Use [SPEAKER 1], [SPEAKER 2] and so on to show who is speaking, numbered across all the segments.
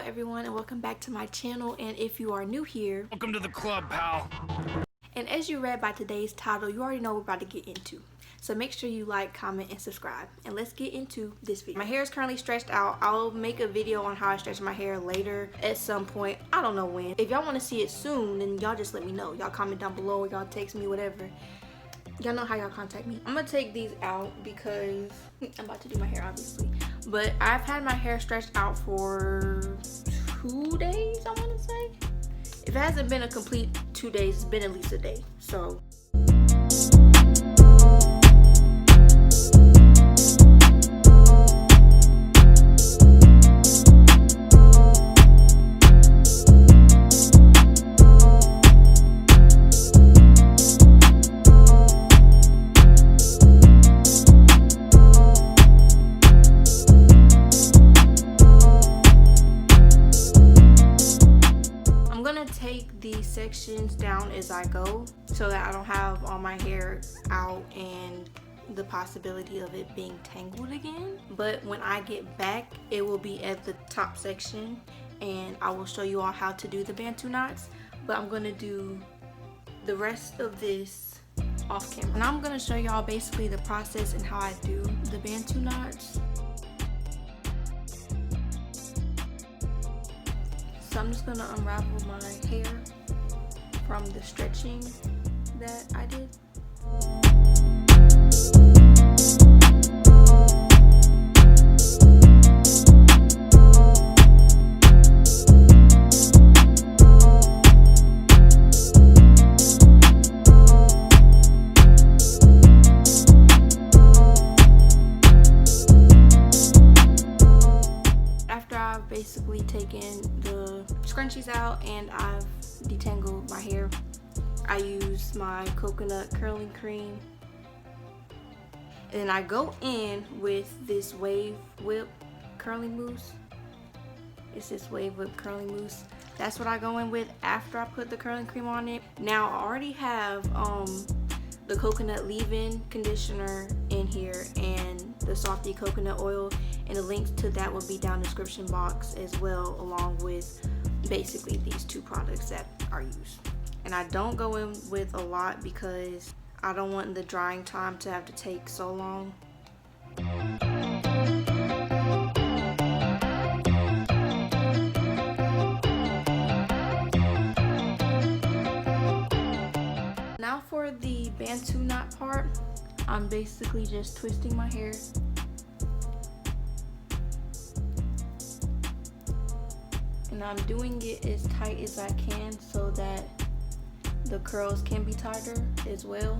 [SPEAKER 1] everyone, and welcome back to my channel. And if you are new here,
[SPEAKER 2] welcome to the club, pal.
[SPEAKER 1] And as you read by today's title, you already know what we're about to get into. So make sure you like, comment, and subscribe. And let's get into this video. My hair is currently stretched out. I'll make a video on how I stretch my hair later at some point. I don't know when. If y'all want to see it soon, then y'all just let me know. Y'all comment down below, or y'all text me, whatever. Y'all know how y'all contact me. I'm gonna take these out because I'm about to do my hair, obviously. But I've had my hair stretched out for 2 days, I want to say. If it hasn't been a complete 2 days, it's been at least a day. So take these sections down as I go so that I don't have all my hair out and the possibility of it being tangled again. But when I get back, it will be at the top section and I will show you all how to do the bantu knots. But I'm gonna do the rest of this off camera, and I'm gonna show y'all basically the process and how I do the bantu knots. So I'm just gonna unravel my hair from the stretching that I did. After I've basically taken the scrunchies out and I've detangled my hair, I use my coconut curling cream, and then I go in with this wave whip curling mousse. It's this wave whip curling mousse. That's what I go in with after I put the curling cream on it. Now I already have the coconut leave-in conditioner in here and the Softee Coconut Oil, and the links to that will be down in the description box as well, along with basically these two products that are used. And I don't go in with a lot because I don't want the drying time to have to take so long. Now for the bantu knot part, I'm basically just twisting my hair. And I'm doing it as tight as I can so that the curls can be tighter as well.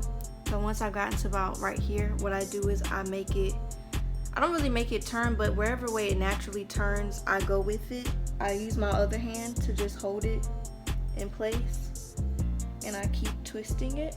[SPEAKER 1] So once I've gotten to about right here, what I do is I don't really make it turn, but wherever way it naturally turns, I go with it. I use my other hand to just hold it in place, and I keep twisting it.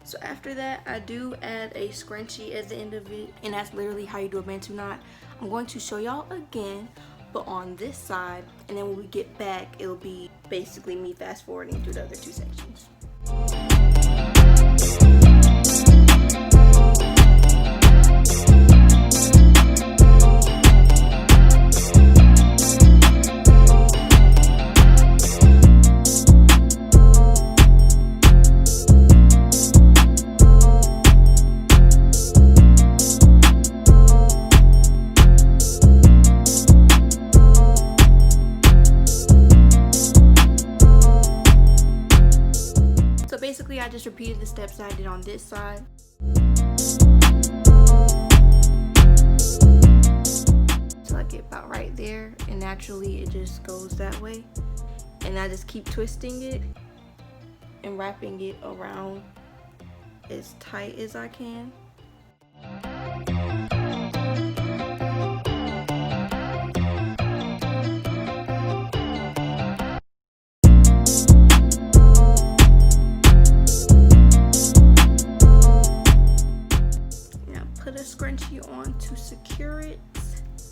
[SPEAKER 1] So after that, I do add a scrunchie at the end of it, and that's literally how you do a bantu knot. I'm going to show y'all again, but on this side, and then when we get back, it'll be basically me fast forwarding through the other two sections. Basically, I just repeated the steps I did on this side. So I get about right there, and naturally it just goes that way. And I just keep twisting it and wrapping it around as tight as I can. Scrunchie on to secure it.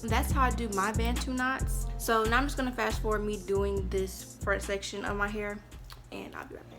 [SPEAKER 1] That's how I do my Bantu knots. So now I'm just gonna fast forward me doing this front section of my hair, and I'll be right back.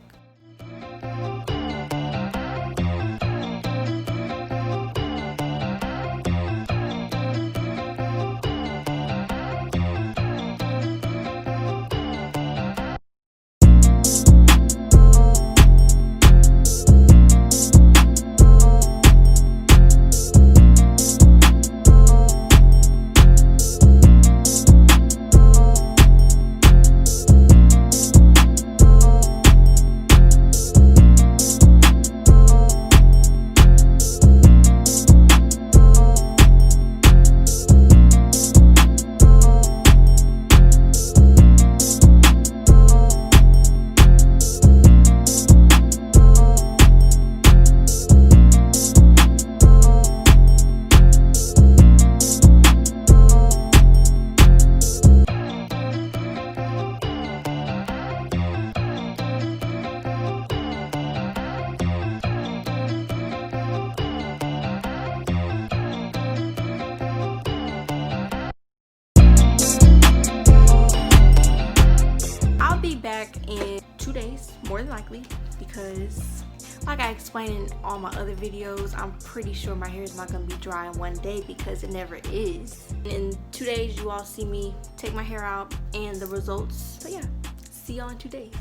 [SPEAKER 1] Back in 2 days, more than likely, because like I explained in all my other videos, I'm pretty sure my hair is not going to be dry in 1 day, because it never is. In 2 days you all see me take my hair out and the results. So yeah, see y'all in 2 days.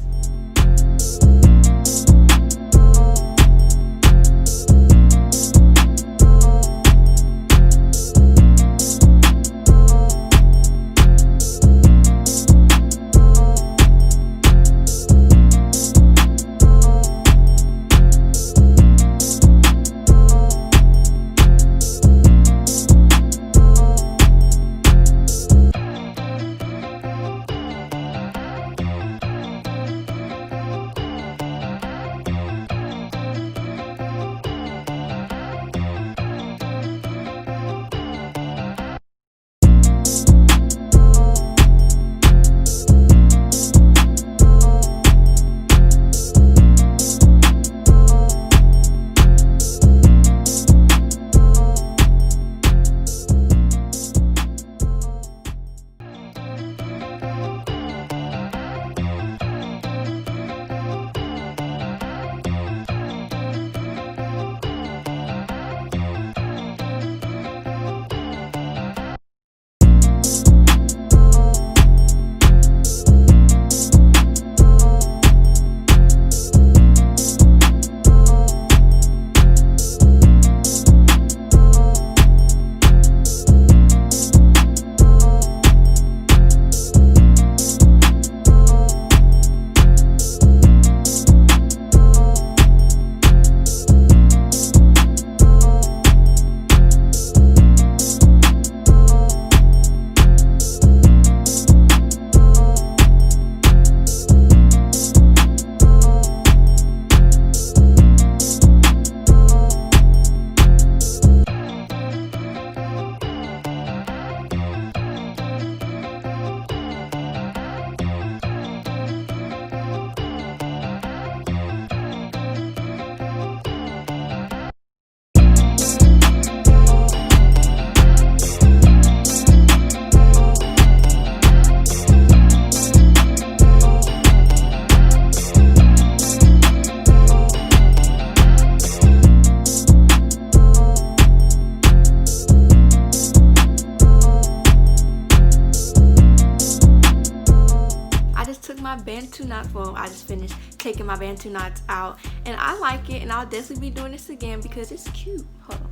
[SPEAKER 1] My Bantu knots. Well, I just finished taking my Bantu knots out, and I like it, and I'll definitely be doing this again because it's cute. Hold on.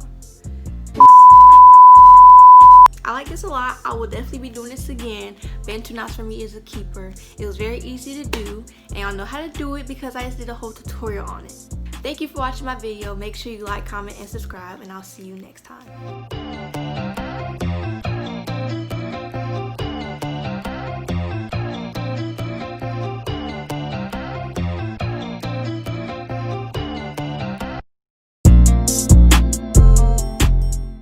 [SPEAKER 1] I like this a lot. I will definitely be doing this again. Bantu knots for me is a keeper. It was very easy to do, and y'all know how to do it because I just did a whole tutorial on it. Thank you for watching my video. Make sure you like, comment, and subscribe, and I'll see you next time.